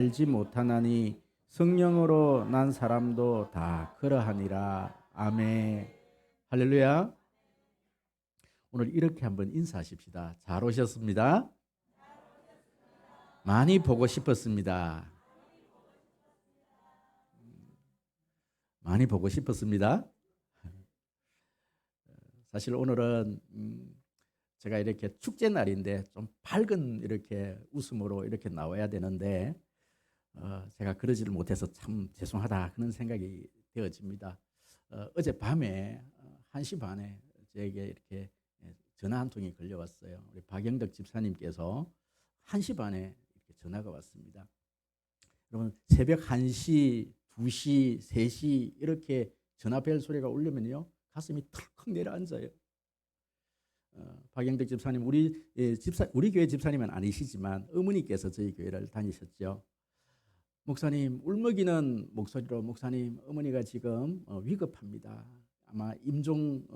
알지 못하나니 성령으로 난 사람도 다 그러하니라. 아멘. 할렐루야. 오늘 이렇게 한번 인사하십시다. 잘 오셨습니다. 많이 보고 싶었습니다. 많이 보고 싶었습니다. 사실 오늘은 제가 이렇게 축제 날인데 좀 밝은 이렇게 웃음으로 이렇게 나와야 되는데 제가 그러지를 못해서 참 죄송하다 그런 생각이 되어집니다. 어젯밤에 1시 반에 저에게 이렇게 전화 한 통이 걸려왔어요. 우리 박영덕 집사님께서 1시 반에 이렇게 전화가 왔습니다. 여러분 새벽 1시, 2시, 3시 이렇게 전화벨 소리가 울리면요 가슴이 털컥 내려앉아요. 박영덕 집사님 우리 교회 집사님은 아니시지만 어머니께서 저희 교회를 다니셨죠. 목사님 울먹이는 목소리로 목사님 어머니가 지금 위급합니다. 아마 임종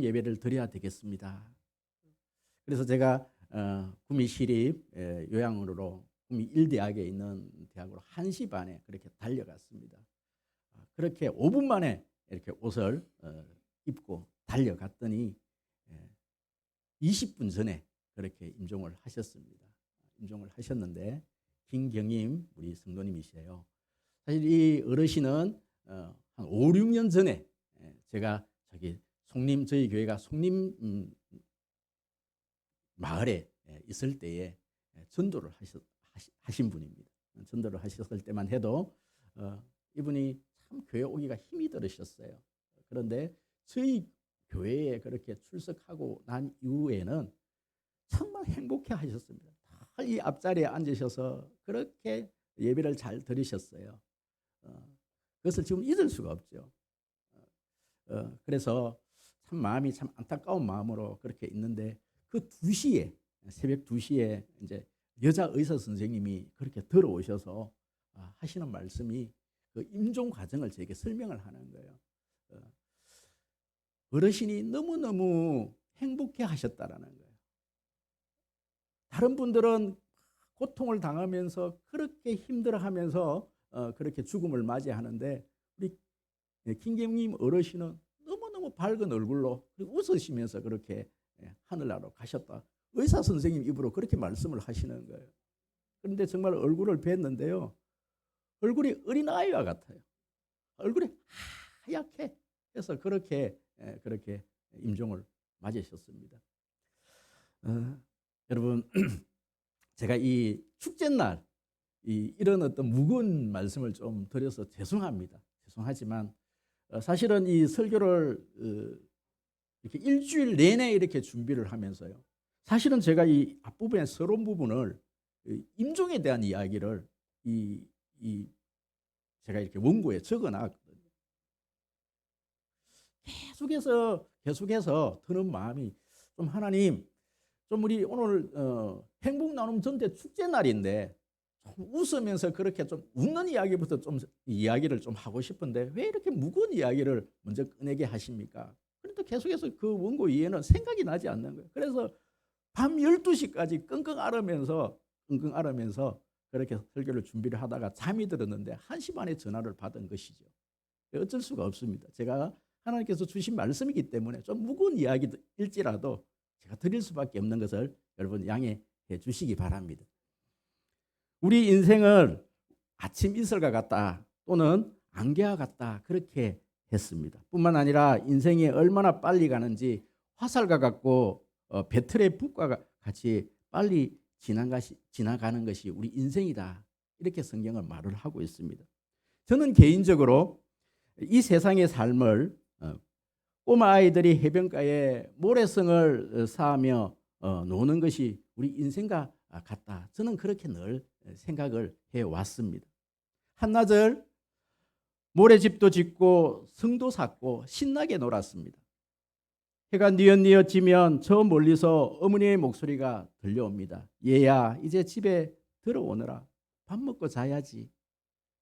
예배를 드려야 되겠습니다. 그래서 제가 구미 시립 요양원으로 구미 1대학에 있는 대학으로 1시 반에 그렇게 달려갔습니다. 그렇게 5분 만에 이렇게 옷을 입고 달려갔더니 20분 전에 그렇게 임종을 하셨습니다. 임종을 하셨는데 김경임 우리 성도님이세요. 사실 이 어르신은 한 5, 6년 전에 제가 저희 교회가 송림 마을에 있을 때에 전도를 하신 분입니다. 전도를 하셨을 때만 해도 이분이 참 교회 오기가 힘이 들으셨어요. 그런데 저희 교회에 그렇게 출석하고 난 이후에는 정말 행복해 하셨습니다. 이 앞자리에 앉으셔서 그렇게 예배를 잘 들으셨어요. 그것을 지금 잊을 수가 없죠. 그래서 참 마음이 참 안타까운 마음으로 그렇게 있는데 그 2시에 새벽 2시에 이제 여자 의사 선생님이 그렇게 들어오셔서 하시는 말씀이 그 임종 과정을 저에게 설명을 하는 거예요. 어르신이 너무너무 행복해 하셨다라는 거예요. 다른 분들은 고통을 당하면서 그렇게 힘들어하면서 그렇게 죽음을 맞이하는데 우리 김경림 어르신은 너무너무 밝은 얼굴로 웃으시면서 그렇게 하늘나라로 가셨다. 의사 선생님 입으로 그렇게 말씀을 하시는 거예요. 그런데 정말 얼굴을 뵀는데요. 얼굴이 어린아이와 같아요. 얼굴이 하얗게 해서 그렇게 임종을 맞으셨습니다. 여러분 제가 이 축제날 이런 어떤 무거운 말씀을 좀 드려서 죄송합니다. 죄송하지만 사실은 이 설교를 이렇게 일주일 내내 이렇게 준비를 하면서요. 사실은 제가 이 앞부분의 서론 부분을 임종에 대한 이야기를 제가 이렇게 원고에 적어놨거든요. 계속해서 드는 마음이 좀 하나님 좀 우리 오늘 행복 나눔 전대 축제 날인데 좀 웃으면서 그렇게 좀 웃는 이야기부터 좀 이야기를 좀 하고 싶은데 왜 이렇게 무거운 이야기를 먼저 꺼내게 하십니까? 그런데 계속해서 그 원고 이해는 생각이 나지 않는 거예요. 그래서 밤 12시까지 끙끙 앓으면서 그렇게 설교를 준비를 하다가 잠이 들었는데 1시 반에 전화를 받은 것이죠. 어쩔 수가 없습니다. 제가 하나님께서 주신 말씀이기 때문에 좀 무거운 이야기일지라도 제가 드릴 수밖에 없는 것을 여러분 양해해 주시기 바랍니다. 우리 인생을 아침 이슬과 같다 또는 안개와 같다 그렇게 했습니다. 뿐만 아니라 인생이 얼마나 빨리 가는지 화살과 같고 배틀의 북과 같이 빨리 지나가는 것이 우리 인생이다. 이렇게 성경은 말을 하고 있습니다. 저는 개인적으로 이 세상의 삶을 꼬마 아이들이 해변가에 모래성을 쌓으며 노는 것이 우리 인생과 같다. 저는 그렇게 늘 생각을 해왔습니다. 한나절 모래집도 짓고 성도 쌓고 신나게 놀았습니다. 해가 뉘엿뉘엿 지면 저 멀리서 어머니의 목소리가 들려옵니다. 얘야 이제 집에 들어오너라. 밥 먹고 자야지.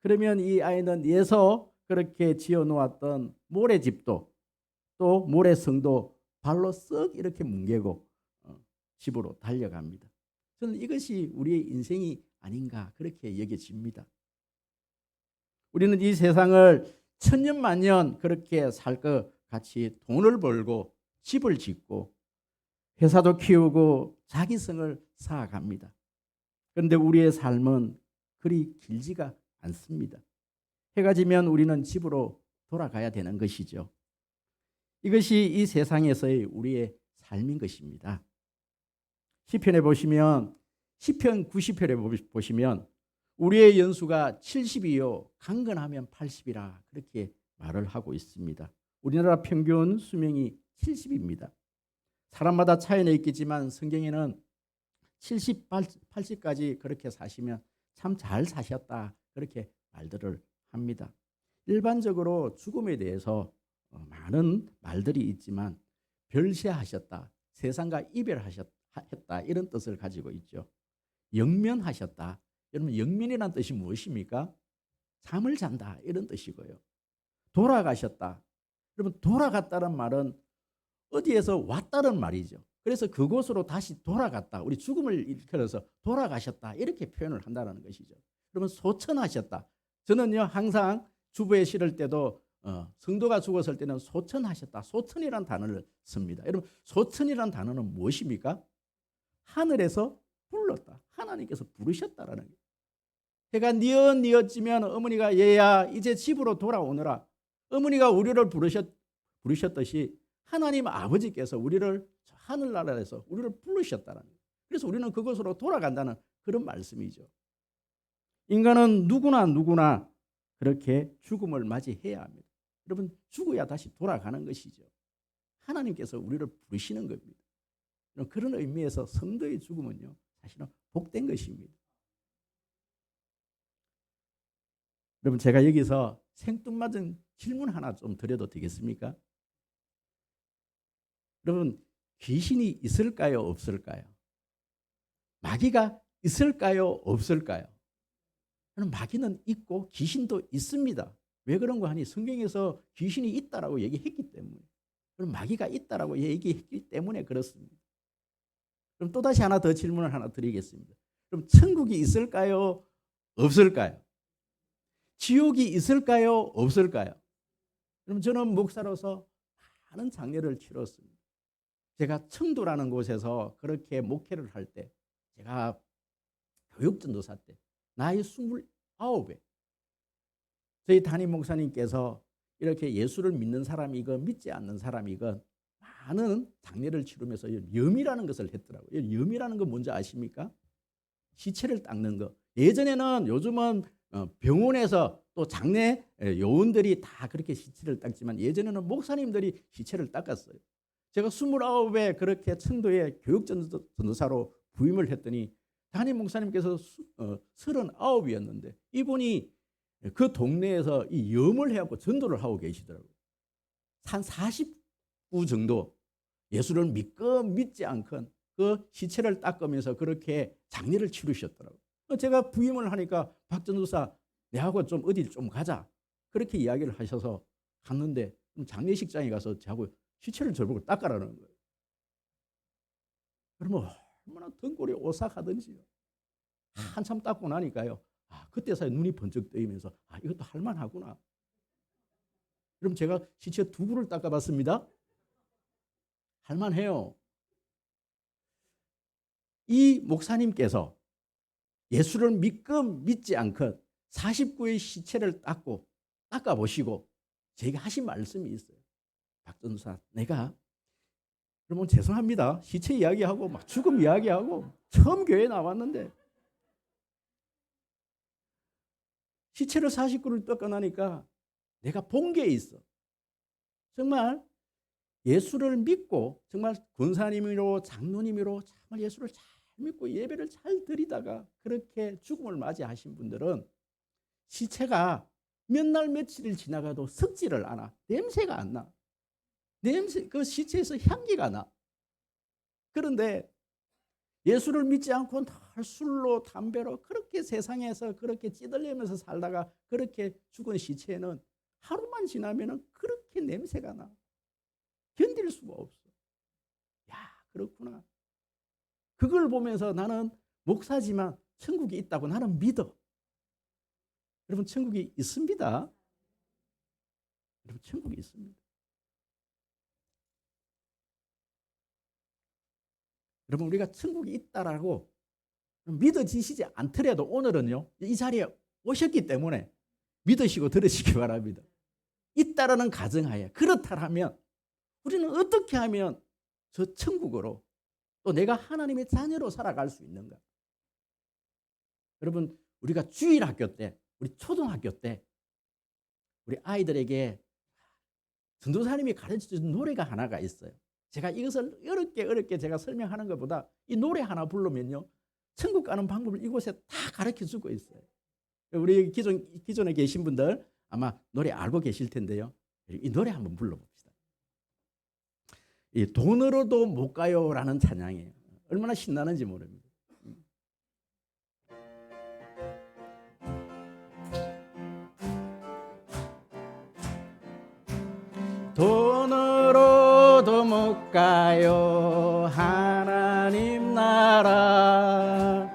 그러면 이 아이는 예서 그렇게 지어놓았던 모래집도 또 모래성도 발로 쓱 이렇게 뭉개고 집으로 달려갑니다. 저는 이것이 우리의 인생이 아닌가 그렇게 여겨집니다. 우리는 이 세상을 천년만년 그렇게 살 것 같이 돈을 벌고 집을 짓고 회사도 키우고 자기성을 쌓아갑니다. 그런데 우리의 삶은 그리 길지가 않습니다. 해가 지면 우리는 집으로 돌아가야 되는 것이죠. 이것이 이 세상에서의 우리의 삶인 것입니다. 시편에 보시면 시편 90편에 보시면 우리의 연수가 70이요 강건하면 80이라 그렇게 말을 하고 있습니다. 우리나라 평균 수명이 70입니다. 사람마다 차이는 있겠지만 성경에는 70, 80까지 그렇게 사시면 참 잘 사셨다 그렇게 말들을 합니다. 일반적으로 죽음에 대해서 많은 말들이 있지만 별세하셨다, 세상과 이별하셨다 이런 뜻을 가지고 있죠. 영면하셨다. 여러분 영면이란 뜻이 무엇입니까? 잠을 잔다 이런 뜻이고요. 돌아가셨다. 여러분 돌아갔다는 말은 어디에서 왔다는 말이죠. 그래서 그곳으로 다시 돌아갔다. 우리 죽음을 일컬어서 돌아가셨다 이렇게 표현을 한다는 것이죠. 여러분 소천하셨다. 저는요 항상 주부에 실을 때도 성도가 죽었을 때는 소천하셨다. 소천이라는 단어를 씁니다. 여러분 소천이라는 단어는 무엇입니까? 하늘에서 불렀다. 하나님께서 부르셨다라는 거예요. 해가 뉘어지면 어머니가 얘야 이제 집으로 돌아오너라. 어머니가 우리를 부르셨듯이 하나님 아버지께서 우리를 하늘나라에서 우리를 부르셨다는 거예요. 그래서 우리는 그곳으로 돌아간다는 그런 말씀이죠. 인간은 누구나 그렇게 죽음을 맞이해야 합니다. 여러분 죽어야 다시 돌아가는 것이죠. 하나님께서 우리를 부르시는 겁니다. 그런 의미에서 성도의 죽음은요 사실은 복된 것입니다. 여러분 제가 여기서 생뚱맞은 질문 하나 좀 드려도 되겠습니까? 여러분 귀신이 있을까요 없을까요? 마귀가 있을까요 없을까요? 여러분 마귀는 있고 귀신도 있습니다. 왜 그런 거 하니 성경에서 귀신이 있다라고 얘기했기 때문에 그럼 마귀가 있다라고 얘기했기 때문에 그렇습니다. 그럼 또다시 하나 더 질문을 하나 드리겠습니다. 그럼 천국이 있을까요 없을까요? 지옥이 있을까요 없을까요? 그럼 저는 목사로서 많은 장례를 치렀습니다. 제가 청도라는 곳에서 그렇게 목회를 할 때 제가 교육전도사 때 나이 29에 저희 담임 목사님께서 이렇게 예수를 믿는 사람이건 믿지 않는 사람이건 많은 장례를 치르면서 염이라는 것을 했더라고요. 염이라는 거 뭔지 아십니까? 시체를 닦는 거. 예전에는 요즘은 병원에서 또 장례 요원들이 다 그렇게 시체를 닦지만 예전에는 목사님들이 시체를 닦았어요. 제가 29에 그렇게 청도에 교육전도사로 부임을 했더니 담임 목사님께서 39이었는데 이분이 그 동네에서 이 염을 해갖고 전도를 하고 계시더라고요. 한 40구 정도 예수를 믿건 믿지 않건 그 시체를 닦으면서 그렇게 장례를 치르셨더라고요. 제가 부임을 하니까 박 전도사 내하고 좀 어딜 좀 가자 그렇게 이야기를 하셔서 갔는데 장례식장에 가서 저하고 시체를 저보고 닦아라는 거예요. 그러면 얼마나 등골이 오싹하든지요. 한참 닦고 나니까요. 그때서야 눈이 번쩍 뜨이면서 이것도 할만하구나. 그럼 제가 시체 두 구를 닦아봤습니다. 할만해요. 이 목사님께서 예수를 믿건 믿지 않건 49의 시체를 닦아보시고 제가 하신 말씀이 있어요. 박전도사 내가 그러면 죄송합니다. 시체 이야기하고 막 죽음 이야기하고 처음 교회에 나왔는데 시체를 49를 닦아나니까 내가 본 게 있어. 정말 예수를 믿고 정말 권사님으로 장로님으로 정말 예수를 잘 믿고 예배를 잘 드리다가 그렇게 죽음을 맞이하신 분들은 시체가 몇 날 며칠을 지나가도 썩지를 않아. 냄새가 안 나. 그 시체에서 향기가 나. 그런데 예수를 믿지 않고 늘 술로 담배로 그렇게 세상에서 그렇게 찌들리면서 살다가 그렇게 죽은 시체는 하루만 지나면 그렇게 냄새가 나. 견딜 수가 없어. 야, 그렇구나. 그걸 보면서 나는 목사지만 천국이 있다고 나는 믿어. 여러분 천국이 있습니다. 여러분 천국이 있습니다. 여러분 우리가 천국이 있다라고 믿어지시지 않더라도 오늘은요 이 자리에 오셨기 때문에 믿으시고 들으시기 바랍니다. 있다라는 가정하에 그렇다면 우리는 어떻게 하면 저 천국으로 또 내가 하나님의 자녀로 살아갈 수 있는가? 여러분 우리가 주일학교 때 우리 초등학교 때 우리 아이들에게 전도사님이 가르쳐준 노래가 하나가 있어요. 제가 이것을 어렵게 제가 설명하는 것보다 이 노래 하나 부르면요 천국 가는 방법을 이곳에 다 가르쳐주고 있어요. 우리 기존에 계신 분들 아마 노래 알고 계실 텐데요. 이 노래 한번 불러봅시다. 이 돈으로도 못 가요라는 찬양이에요. 얼마나 신나는지 모릅니다. 돈으로도 못 가요 하나님 나라,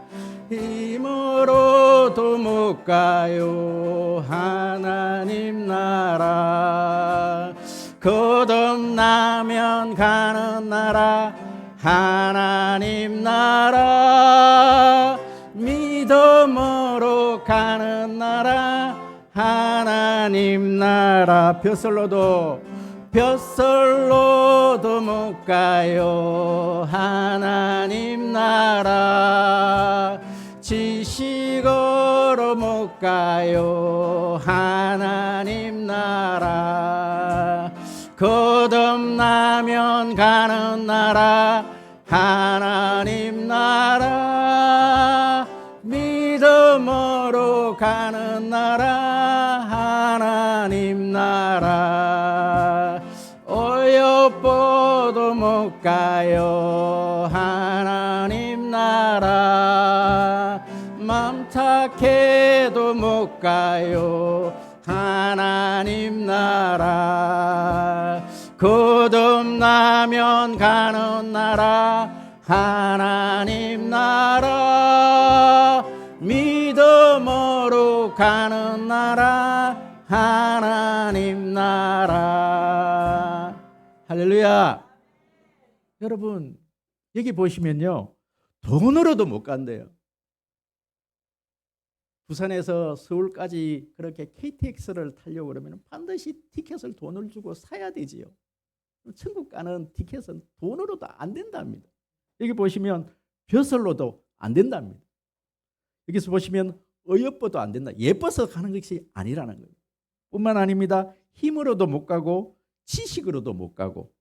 힘으로도 못 가요 하나님 나라, 거듭나면 가는 나라 하나님 나라, 믿음으로 가는 나라 하나님 나라. 벼슬로도 못 가요 하나님 나라, 지식으로 못 가요 하나님 나라, 거듭나면 가는 나라 하나님 나라, 믿음으로 가는 나라 하나님 나라, 어여뻐도 못 가요 하나님 나라, 맘 착해도 못 가요 하나님 나라, 거듭나면 가는 나라 하나님 나라, 믿음으로 가는 나라 하나님 나라. 할렐루야. 여러분 여기 보시면요 돈으로도 못 간대요. 부산에서 서울까지 그렇게 KTX를 타려고 그러면 반드시 티켓을 돈을 주고 사야 되지요. 천국 가는 티켓은 돈으로도 안 된답니다. 여기 보시면 벼슬로도 안 된답니다. 여기서 보시면 어여뻐도 안 된다. 예뻐서 가는 것이 아니라는 거예요. 뿐만 아닙니다. 힘으로도 못 가고 지식으로도 못 가고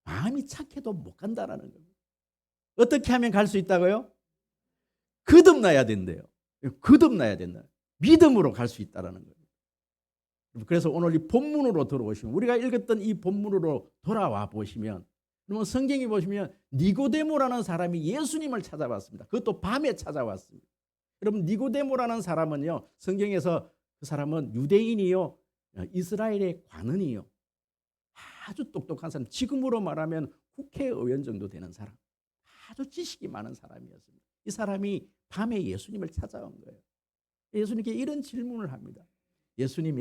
마음이 착해도 못 간다라는 거예요. 어떻게 하면 갈 수 있다고요? 거듭나야 된대요. 거듭나야 된다. 믿음으로 갈 수 있다라는 거예요. 그래서 오늘 이 본문으로 들어오시면 우리가 읽었던 이 본문으로 돌아와 보시면 그러면 성경에 보시면 니고데모라는 사람이 예수님을 찾아왔습니다. 그것도 밤에 찾아왔습니다. 여러분 니고데모라는 사람은요 성경에서 그 사람은 유대인이요 이스라엘의 관원이요 아주 똑똑한 사람, 지금으로 말하면 국회의원 정도 되는 사람, 아주 지식이 많은 사람이었습니다. 이 사람이 밤에 예수님을 찾아온 거예요. 예수님께 이런 질문을 합니다. 예수님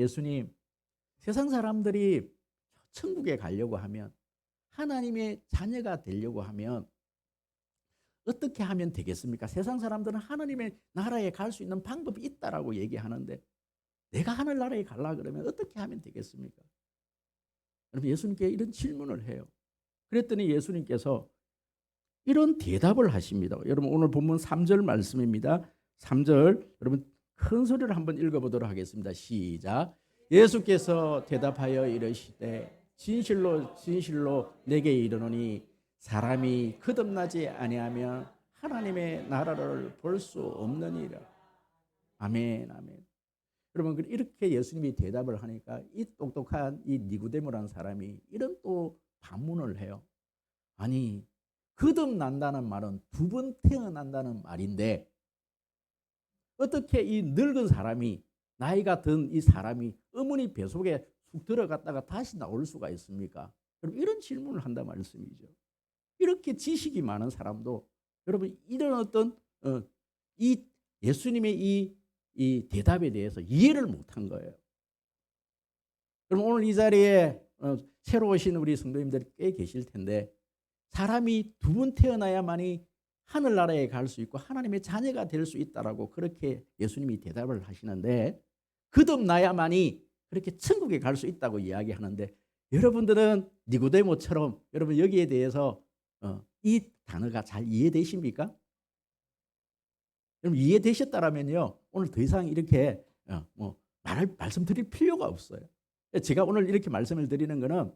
세상 사람들이 천국에 가려고 하면 하나님의 자녀가 되려고 하면 어떻게 하면 되겠습니까? 세상 사람들은 하나님의 나라에 갈 수 있는 방법이 있다라고 얘기하는데 내가 하늘나라에 가려고 그러면 어떻게 하면 되겠습니까? 여러분 예수님께 이런 질문을 해요. 그랬더니 예수님께서 이런 대답을 하십니다. 여러분 오늘 본문 3절 말씀입니다. 3절 여러분 큰 소리를 한번 읽어보도록 하겠습니다. 시작. 예수께서 대답하여 이르시되 진실로 진실로 내게 이르노니 사람이 거듭나지 아니하면 하나님의 나라를 볼 수 없느니라. 아멘 아멘. 여러분 이렇게 예수님이 대답을 하니까 이 똑똑한 이 니고데모라는 사람이 이런 또 반문을 해요. 아니 거듭난다는 말은 두 번 태어난다는 말인데 어떻게 이 늙은 사람이 나이가 든 이 사람이 어머니 뱃속에 쑥 들어갔다가 다시 나올 수가 있습니까? 여러분 이런 질문을 한다 말씀이죠. 이렇게 지식이 많은 사람도 여러분 이런 어떤 이 예수님의 이 대답에 대해서 이해를 못한 거예요. 그럼 오늘 이 자리에 새로 오신 우리 성도님들 꽤 계실 텐데 사람이 두 번 태어나야만이 하늘나라에 갈 수 있고 하나님의 자녀가 될 수 있다라고 그렇게 예수님이 대답을 하시는데 거듭나야만이 그렇게 천국에 갈 수 있다고 이야기하는데 여러분들은 니고데모처럼 여러분 여기에 대해서 이 단어가 잘 이해되십니까? 여러분 이해되셨다라면요 오늘 더 이상 이렇게 말씀드릴 필요가 없어요. 제가 오늘 이렇게 말씀을 드리는 거는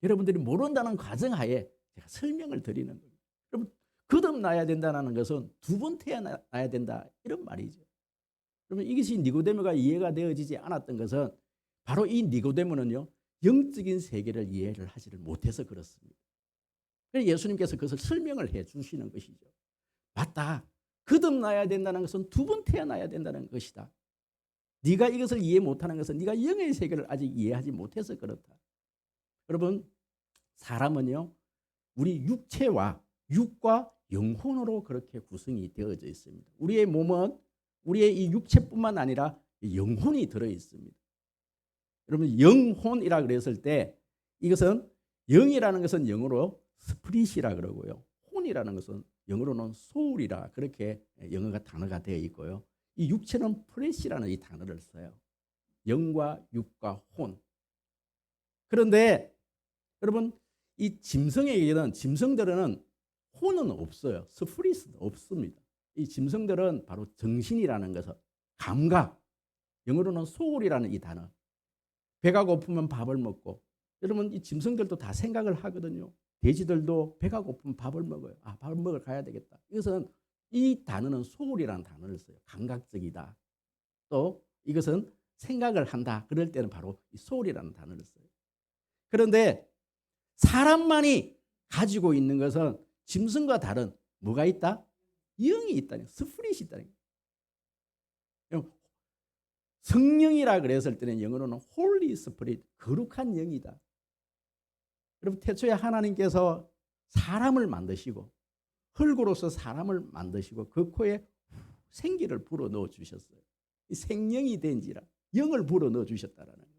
여러분들이 모른다는 가정하에 제가 설명을 드리는 거예요. 여러분 거듭나야 된다는 것은 두 번 태어나야 된다 이런 말이죠. 그러면 이것이 니고데모가 이해가 되어지지 않았던 것은 바로 이 니고데모는요 영적인 세계를 이해를 하지를 못해서 그렇습니다. 그래서 예수님께서 그것을 설명을 해 주시는 것이죠. 맞다. 거듭나야 된다는 것은 두 번 태어나야 된다는 것이다. 네가 이것을 이해 못하는 것은 네가 영의 세계를 아직 이해하지 못해서 그렇다. 여러분 사람은요 우리 육과 영혼으로 그렇게 구성이 되어져 있습니다. 우리의 몸은 우리의 이 육체뿐만 아니라 영혼이 들어 있습니다. 여러분 영혼이라 그랬을 때 이것은 영이라는 것은 영어로 스피릿이라 그러고요. 혼이라는 것은 영어로는 소울이라 그렇게 영어가 단어가 되어 있고요. 이 육체는 플래시라는 이 단어를 써요. 영과 육과 혼. 그런데 여러분 이 짐승들은 혼은 없어요. 스피릿은 없습니다. 이 짐승들은 바로 정신이라는 것은 감각, 영어로는 소울이라는 이 단어. 배가 고프면 밥을 먹고 여러분 이 짐승들도 다 생각을 하거든요. 돼지들도 배가 고프면 밥을 먹어요. 아, 밥을 먹으러 가야 되겠다. 이것은 이 단어는 소울이라는 단어를 써요. 감각적이다. 또 이것은 생각을 한다. 그럴 때는 바로 이 소울이라는 단어를 써요. 그런데 사람만이 가지고 있는 것은 짐승과 다른 뭐가 있다? 영이 있다는 스피릿이 있다는 거예요. 성령이라 그랬을 때는 영어로는 홀리 스피릿, 거룩한 영이다. 여러분 태초에 하나님께서 사람을 만드시고 흙으로서 사람을 만드시고 그 코에 생기를 불어 넣어 주셨어요. 생명이 된지라 영을 불어 넣어 주셨다라는 거예요.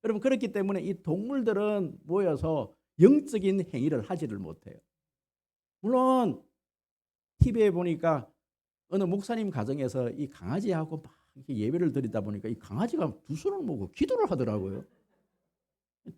여러분 그렇기 때문에 이 동물들은 모여서 영적인 행위를 하지를 못해요. 물론 TV에 보니까 어느 목사님 가정에서 이 강아지하고 막 이렇게 예배를 드리다 보니까 이 강아지가 두 손을 모으고 기도를 하더라고요.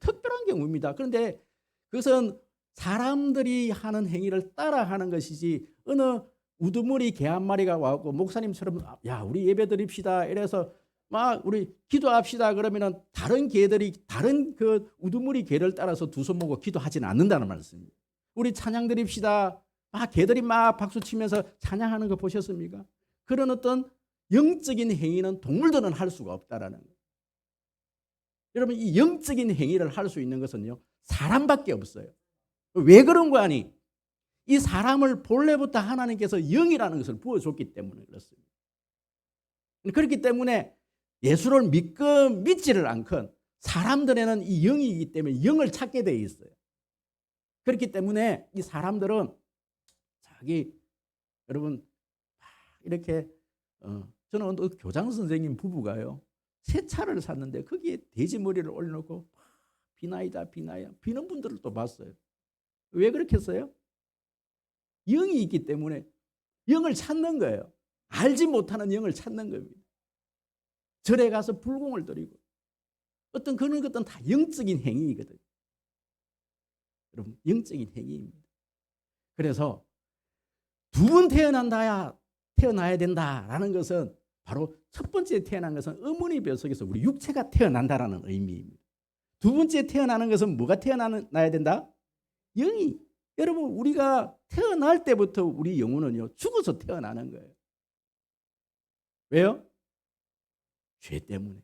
특별한 경우입니다. 그런데 그것은 사람들이 하는 행위를 따라하는 것이지 어느 우두머리 개 한 마리가 와서 목사님처럼 야 우리 예배 드립시다 이래서 막 우리 기도합시다 그러면은 다른 개들이 다른 그 우두머리 개를 따라서 두 손 모고 기도하지는 않는다는 말씀입니다. 우리 찬양 드립시다. 막 개들이 막 박수 치면서 찬양하는 거 보셨습니까? 그런 어떤 영적인 행위는 동물들은 할 수가 없다라는 거예요. 여러분 이 영적인 행위를 할 수 있는 것은요 사람밖에 없어요. 왜 그런 거 아니? 이 사람을 본래부터 하나님께서 영이라는 것을 부어줬기 때문에 그렇습니다. 그렇기 때문에 예수를 믿지를 않건 사람들에는 이 영이기 때문에 영을 찾게 돼 있어요. 그렇기 때문에 이 사람들은 여러분 이렇게 저는 어느 교장 선생님 부부가요 새 차를 샀는데 거기에 돼지 머리를 올려놓고 비나이다 비나야 비는 분들을 또 봤어요. 왜 그렇게 했어요? 영이 있기 때문에 영을 찾는 거예요. 알지 못하는 영을 찾는 겁니다. 절에 가서 불공을 드리고 어떤 그런 것들은 다 영적인 행위이거든요. 여러분 영적인 행위입니다. 그래서 두 번 태어나야 된다라는 것은 바로 첫 번째 태어난 것은 어머니 뱃속에서 우리 육체가 태어난다라는 의미입니다. 두 번째 태어나는 것은 뭐가 태어나야 된다? 영이. 여러분 우리가 태어날 때부터 우리 영혼은요 죽어서 태어나는 거예요. 왜요? 죄 때문에.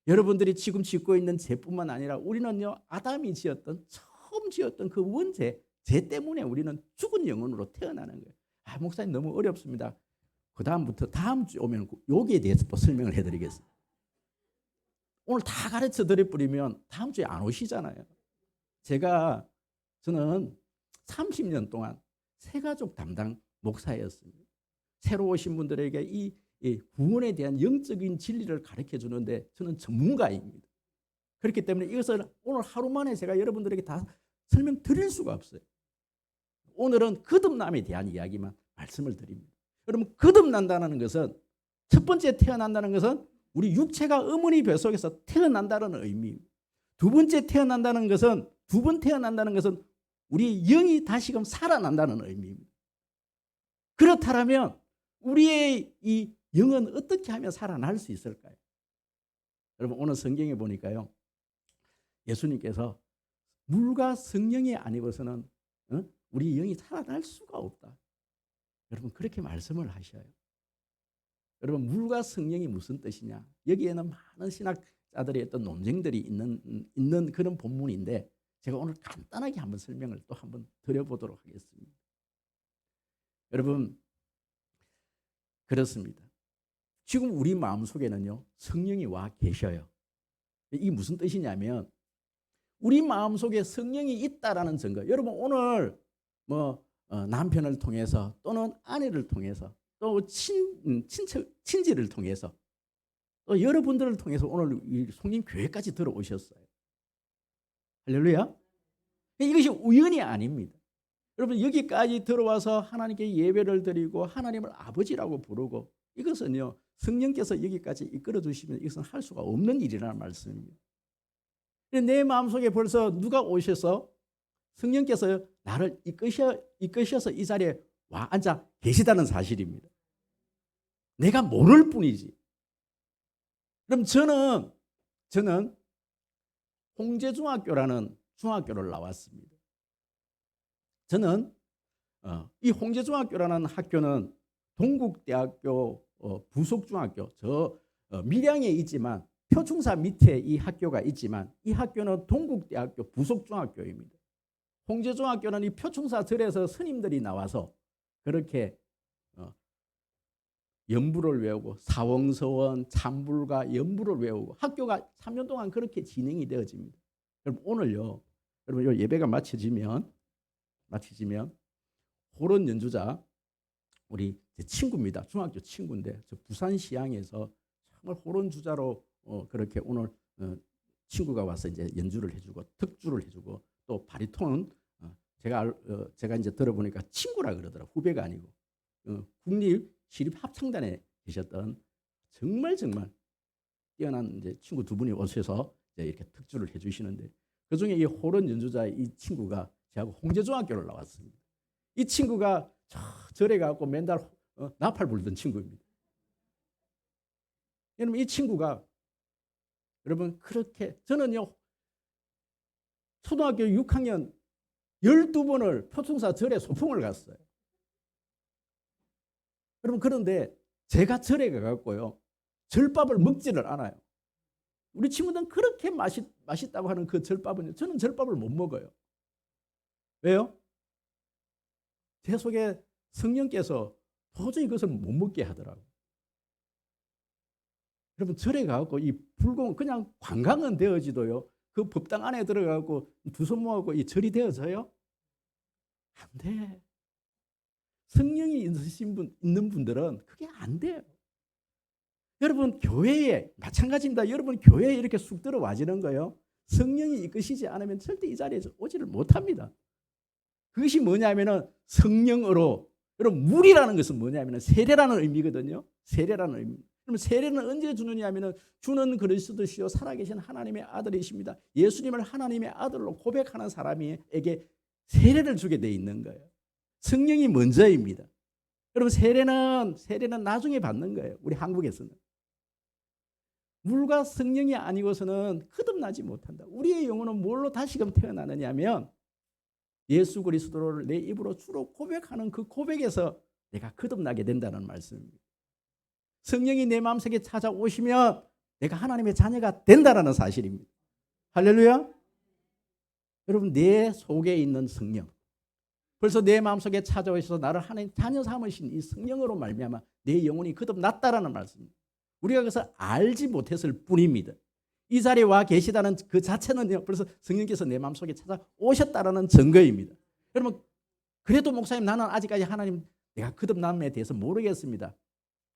여러분들이 지금 짓고 있는 죄뿐만 아니라 우리는요 아담이 처음 지었던 그 원죄 죄 때문에 우리는 죽은 영혼으로 태어나는 거예요. 아 목사님 너무 어렵습니다. 그 다음부터 다음 주 오면 여기에 대해서 또 설명을 해드리겠습니다. 오늘 다 가르쳐 드려버리면 다음 주에 안 오시잖아요. 저는 30년 동안 새가족 담당 목사였습니다. 새로 오신 분들에게 이 구원에 대한 영적인 진리를 가르쳐 주는데 저는 전문가입니다. 그렇기 때문에 이것을 오늘 하루 만에 제가 여러분들에게 다 설명드릴 수가 없어요. 오늘은 거듭남에 대한 이야기만 말씀을 드립니다. 여러분, 거듭난다는 것은, 첫 번째 태어난다는 것은 우리 육체가 어머니 뱃속에서 태어난다는 의미입니다. 두 번째 태어난다는 것은, 두 번 태어난다는 것은 우리 영이 다시금 살아난다는 의미입니다. 그렇다면 우리의 이 영은 어떻게 하면 살아날 수 있을까요? 여러분, 오늘 성경에 보니까요, 예수님께서 물과 성령이 아니고서는 우리 영이 살아날 수가 없다. 여러분, 그렇게 말씀을 하셔요. 여러분, 물과 성령이 무슨 뜻이냐? 여기에는 많은 신학자들의 어떤 논쟁들이 있는 그런 본문인데, 제가 오늘 간단하게 한번 설명을 또 한번 드려보도록 하겠습니다. 여러분, 그렇습니다. 지금 우리 마음속에는요, 성령이 와 계셔요. 이게 무슨 뜻이냐면, 우리 마음속에 성령이 있다라는 증거. 여러분, 오늘 남편을 통해서 또는 아내를 통해서 또 친지를 통해서 또 여러분들을 통해서 오늘 이 송림 교회까지 들어오셨어요. 할렐루야. 이것이 우연이 아닙니다. 여러분, 여기까지 들어와서 하나님께 예배를 드리고 하나님을 아버지라고 부르고, 이것은요, 성령께서 여기까지 이끌어 주시면 이것은 할 수가 없는 일이라는 말씀입니다. 내 마음속에 벌써 누가 오셔서 성령께서 나를 이끄셔서 이 자리에 와 앉아 계시다는 사실입니다. 내가 모를 뿐이지. 그럼 저는 홍제중학교라는 중학교를 나왔습니다. 저는 이 홍제중학교라는 학교는 동국대학교 부속중학교, 밀양에 있지만 표충사 밑에 이 학교가 있지만, 이 학교는 동국대학교 부속중학교입니다. 홍제중학교는 이 표충사 절에서 스님들이 나와서 그렇게 연부를 외우고 사원서원, 참불과 연부를 외우고 학교가 3년 동안 그렇게 진행이 되어집니다. 여러분, 오늘요, 여러분, 이 예배가 마쳐지면 호론 연주자, 우리 제 친구입니다. 중학교 친구인데 저 부산시향에서 정말 호론 주자로 그렇게 오늘 친구가 와서 이제 연주를 해주고 특주를 해주고, 또 바리톤은 제가 이제 들어보니까 친구라 그러더라고요. 후배가 아니고 국립 시립합창단에 계셨던 정말 뛰어난 이제 친구 두 분이 오셔서 이제 이렇게 특주를 해주시는데, 그 중에 이 호론 연주자 이 친구가 저하고 홍제중학교를 나왔습니다. 이 친구가 절에 가고 맨날 나팔 불던 친구입니다. 여러분, 이 친구가, 여러분, 그렇게, 저는요, 초등학교 6학년 12번을 표충사 절에 소풍을 갔어요. 여러분, 그런데 제가 절에 가갖고요, 절밥을 먹지를 않아요. 우리 친구들은 그렇게 맛있다고 하는 그 절밥은, 저는 절밥을 못 먹어요. 왜요? 제 속에 성령께서 도저히 그것을 못 먹게 하더라고요. 여러분, 절에 가갖고 이 불공, 그냥 관광은 되어지도요, 그 법당 안에 들어가고 두 손 모아고 이 절이 되어져요? 안 돼. 성령이 있는 분들은 그게 안 돼요. 여러분, 교회에 마찬가지입니다. 여러분, 교회에 이렇게 쑥 들어와지는 거요, 성령이 이끄시지 않으면 절대 이 자리에 오지를 못합니다. 그것이 뭐냐면은 성령으로, 여러분, 물이라는 것은 뭐냐면은 세례라는 의미거든요. 세례라는 의미. 그럼 세례는 언제 주느냐 하면은, 주는 그리스도시요 살아계신 하나님의 아들이십니다. 예수님을 하나님의 아들로 고백하는 사람에게 세례를 주게 돼 있는 거예요. 성령이 먼저입니다. 여러분, 세례는 나중에 받는 거예요. 우리 한국에서는. 물과 성령이 아니고서는 거듭나지 못한다. 우리의 영혼은 뭘로 다시금 태어나느냐 하면, 예수 그리스도를 내 입으로 주로 고백하는 그 고백에서 내가 거듭나게 된다는 말씀입니다. 성령이 내 마음속에 찾아오시면 내가 하나님의 자녀가 된다는 사실입니다. 할렐루야. 여러분, 내 속에 있는 성령, 벌써 내 마음속에 찾아오셔서 나를 하나님 자녀 삼으신 이 성령으로 말미암아 내 영혼이 거듭났다라는 말씀입니다. 우리가 그것을 알지 못했을 뿐입니다. 이 자리에 와 계시다는 그 자체는 벌써 성령께서 내 마음속에 찾아오셨다라는 증거입니다. 여러분, 그래도 목사님, 나는 아직까지 하나님 내가 거듭남에 대해서 모르겠습니다.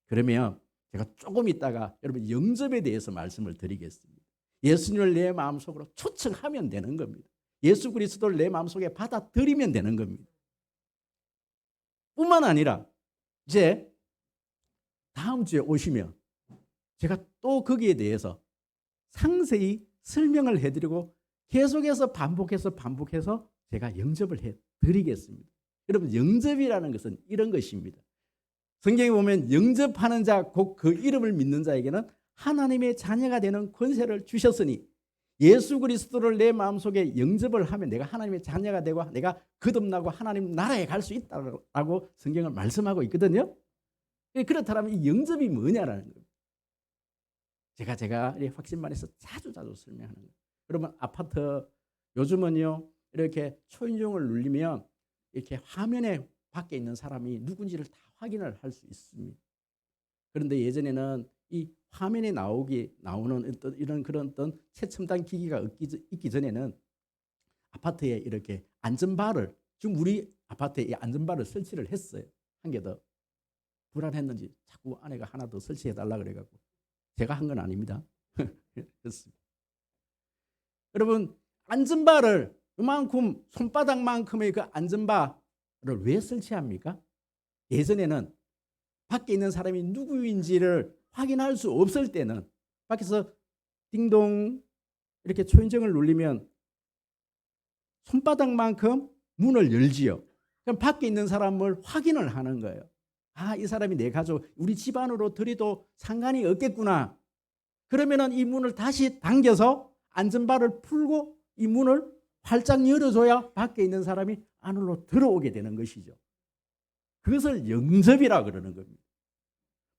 그러면 제가 조금 있다가 여러분 영접에 대해서 말씀을 드리겠습니다. 예수님을 내 마음속으로 초청하면 되는 겁니다. 예수 그리스도를 내 마음속에 받아들이면 되는 겁니다. 뿐만 아니라 이제 다음 주에 오시면 제가 또 거기에 대해서 상세히 설명을 해드리고 계속해서 반복해서 제가 영접을 해드리겠습니다. 여러분 영접이라는 것은 이런 것입니다. 성경에 보면 영접하는 자 곧 그 이름을 믿는 자에게는 하나님의 자녀가 되는 권세를 주셨으니 예수 그리스도를 내 마음속에 영접을 하면 내가 하나님의 자녀가 되고 내가 거듭나고 하나님 나라에 갈 수 있다고 성경은 말씀하고 있거든요. 그렇다면 이 영접이 뭐냐라는 거예요. 제가 확신만에서 자주 설명하는 거예요. 여러분 아파트 요즘은요 이렇게 초인종을 누르면 이렇게 화면에 밖에 있는 사람이 누군지를 다 확인을 할 수 있습니다. 그런데 예전에는 이 화면에 나오는 이런 그런 어떤 최첨단 기기가 있기 전에는 아파트에 이렇게 안전바를 지금 우리 아파트에 이 안전바를 설치를 했어요. 한 개 더. 불안했는지 자꾸 아내가 하나 더 설치해 달라 그래가지고 제가 한 건 아닙니다. 그렇습니다. 여러분 안전바를 이만큼 손바닥만큼의 그 안전바를 왜 설치합니까? 예전에는 밖에 있는 사람이 누구인지를 확인할 수 없을 때는 밖에서 띵동 이렇게 초인종을 눌리면 손바닥만큼 문을 열지요. 그럼 밖에 있는 사람을 확인을 하는 거예요. 아, 이 사람이 내 가족, 우리 집안으로 들이도 상관이 없겠구나. 그러면은 이 문을 다시 당겨서 안전바를 풀고 이 문을 활짝 열어줘야 밖에 있는 사람이 안으로 들어오게 되는 것이죠. 그것을 영접이라 그러는 겁니다.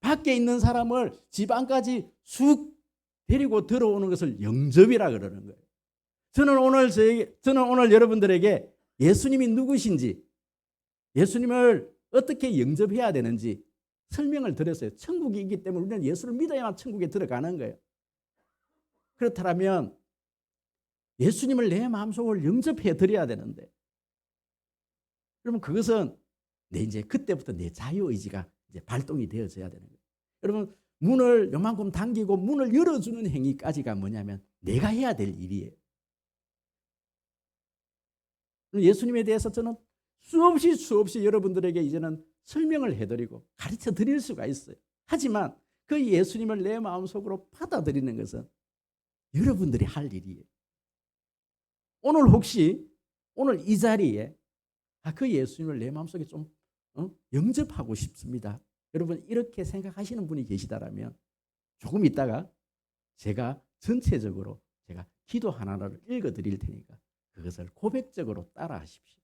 밖에 있는 사람을 집 안까지 쑥 데리고 들어오는 것을 영접이라 그러는 거예요. 저는 오늘 여러분들에게 예수님이 누구신지, 예수님을 어떻게 영접해야 되는지 설명을 드렸어요. 천국이 있기 때문에 우리는 예수를 믿어야만 천국에 들어가는 거예요. 그렇다면 예수님을 내 마음속으로 영접해 드려야 되는데, 그러면 그것은 이제 그때부터 내 자유의지가 이제 발동이 되어져야 되는 거예요. 여러분 문을 요만큼 당기고 문을 열어주는 행위까지가 뭐냐면 내가 해야 될 일이에요. 예수님에 대해서 저는 수없이 여러분들에게 이제는 설명을 해드리고 가르쳐 드릴 수가 있어요. 하지만 그 예수님을 내 마음속으로 받아들이는 것은 여러분들이 할 일이에요. 오늘 이 자리에 그 예수님을 내 마음속에 좀 영접하고 싶습니다. 여러분 이렇게 생각하시는 분이 계시다라면 조금 있다가 제가 전체적으로 제가 기도 하나를 읽어드릴 테니까 그것을 고백적으로 따라하십시오.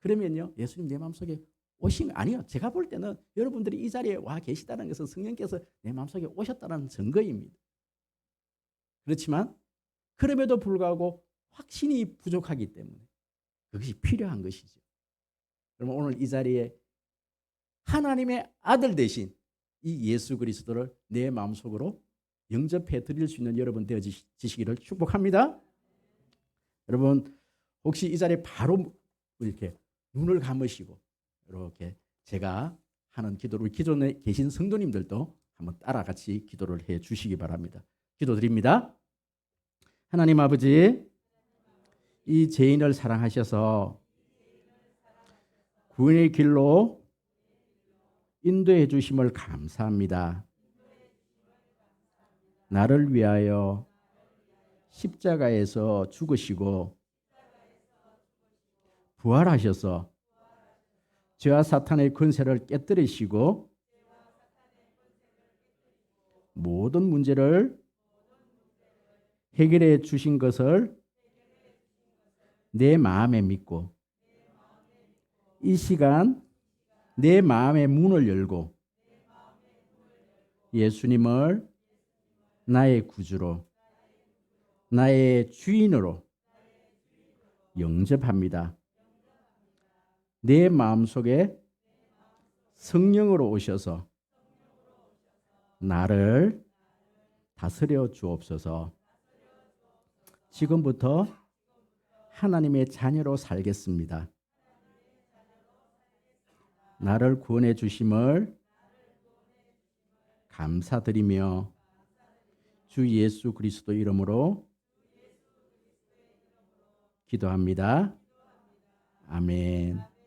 그러면요 예수님 내 마음속에 오신 아니요. 제가 볼 때는 여러분들이 이 자리에 와 계시다는 것은 성령께서 내 마음속에 오셨다는 증거입니다. 그렇지만 그럼에도 불구하고 확신이 부족하기 때문에 그것이 필요한 것이죠. 그러면 오늘 이 자리에 하나님의 아들 되신 이 예수 그리스도를 내 마음속으로 영접해 드릴 수 있는 여러분 되어지시기를 축복합니다. 여러분 혹시 이 자리에 바로 이렇게 눈을 감으시고 이렇게 제가 하는 기도를 기존에 계신 성도님들도 한번 따라 같이 기도를 해 주시기 바랍니다. 기도드립니다. 하나님 아버지, 이 죄인을 사랑하셔서 구원의 길로 인도해 주심을 감사합니다. 나를 위하여 십자가에서 죽으시고 부활하셔서 죄와 사탄의 권세를 깨뜨리시고 모든 문제를 해결해 주신 것을 내 마음에 믿고 이 시간 내 마음의 문을 열고 예수님을 나의 구주로 나의 주인으로 영접합니다. 내 마음속에 성령으로 오셔서 나를 다스려 주옵소서. 지금부터 하나님의 자녀로 살겠습니다. 나를 구원해 주심을 감사드리며 주 예수 그리스도 이름으로 기도합니다. 아멘.